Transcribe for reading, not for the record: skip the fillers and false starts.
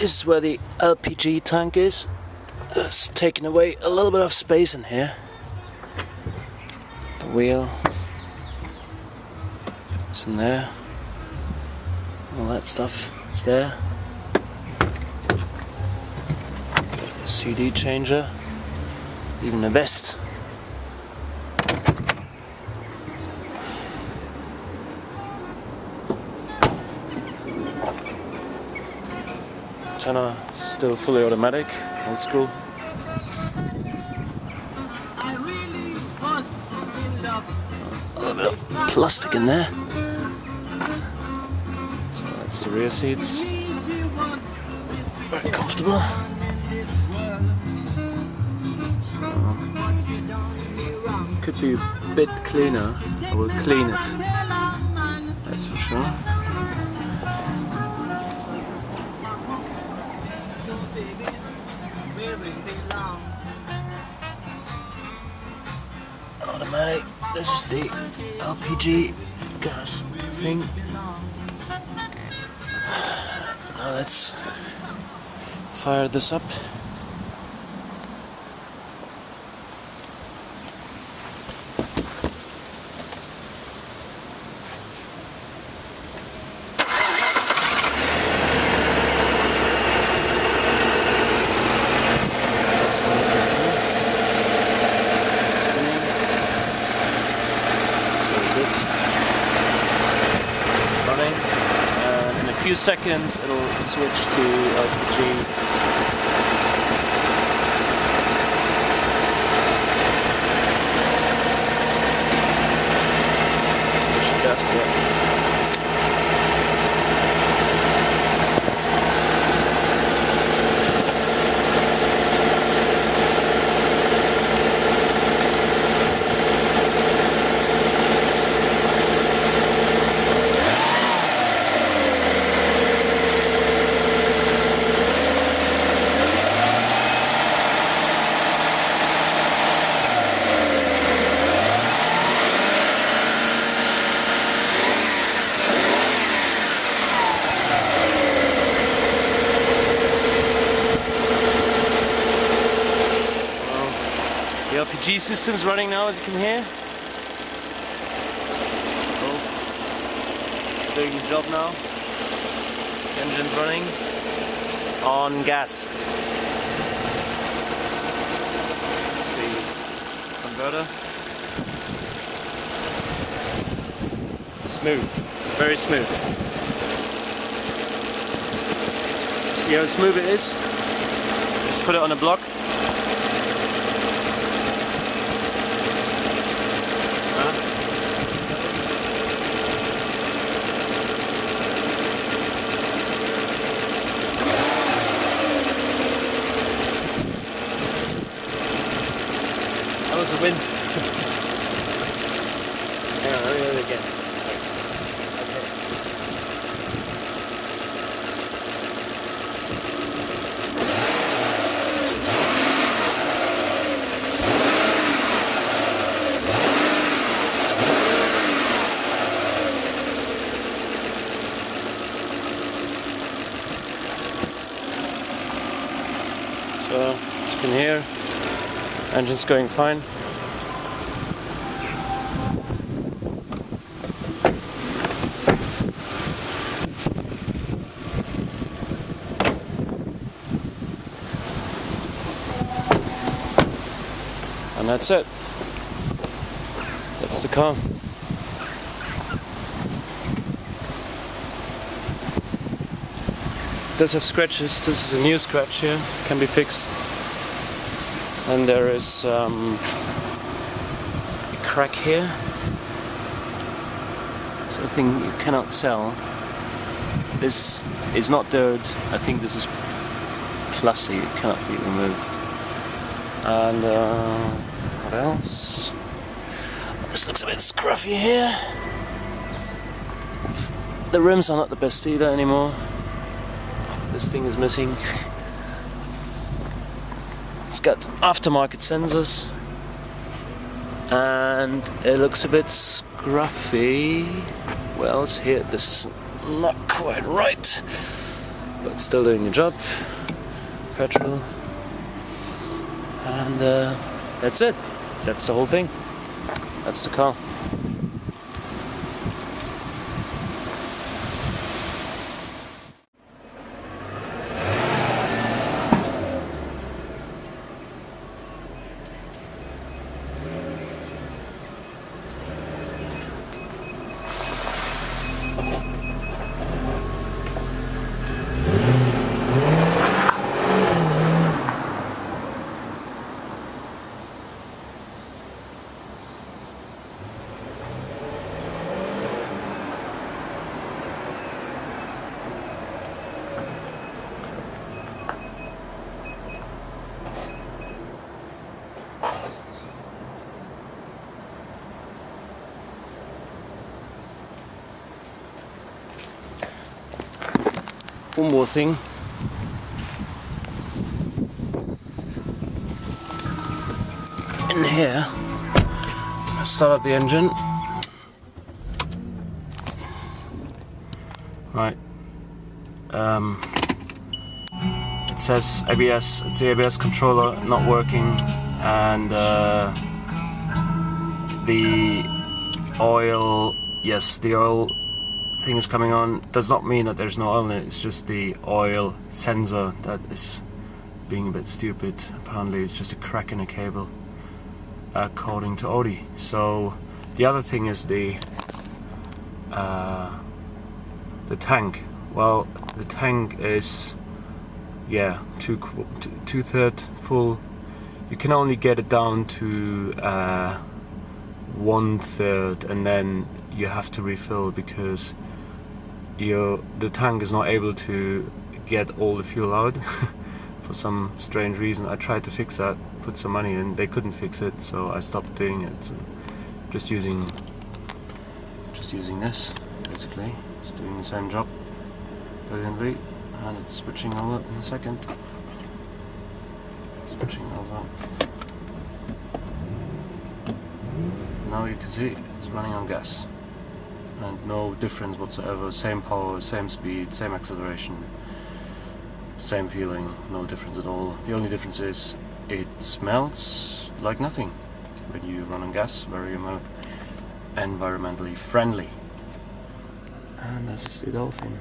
This is where the LPG tank is. It's taking away a little bit of space in here. The wheel is in there. All that stuff is there. A CD changer, even a vest. Antenna still fully automatic, old school. A little bit of plastic in there. So that's the rear seats. Very comfortable. Could be a bit cleaner. I will clean it. That's for sure. Automatic. This is the LPG gas thing. Now let's fire this up. Few seconds it'll switch to LPG. Push the gas there. The LPG system's running now, as you can hear. Oh, doing the job now. Engine's running on gas. That's the converter. Smooth, very smooth. See how smooth it is? Let's put it on a block. That was the wind. Hang on, let me do it again. So, as you can hear, engine's going fine. And that's it. That's the car. It does have scratches. This is a new scratch here, can be fixed. And there is a crack here. Something you cannot sell. This is not dirt. I think this is plastic. It cannot be removed. And what else? This looks a bit scruffy here. The rims are not the best either anymore. This thing is missing. It's got aftermarket sensors. And it looks a bit scruffy. Well, it's here. This is not quite right. but still doing the job. Petrol, and that's it. That's the whole thing. That's the car. One more thing. In here, I start up the engine. Right. It says ABS. It's the ABS controller not working, and the oil. Yes, the oil thing is coming on. Does not mean that there's no oil in it. It's just the oil sensor that is being a bit stupid. Apparently it's just a crack in a cable, according to Audi. So the other thing is the tank. Well, the tank is two-thirds full. You can only get it down to 1/3, and then you have to refill because the tank is not able to get all the fuel out for some strange reason. I tried to fix that, put some money in, they couldn't fix it, so I stopped doing it. So just using this basically. It's doing the same job brilliantly, and it's switching over in a second. Switching over. Now you can see it's running on gas. And no difference whatsoever, same power, same speed, same acceleration, same feeling, no difference at all. The only difference is it smells like nothing when you run on gas, very environmentally friendly. And this is the Dolphin.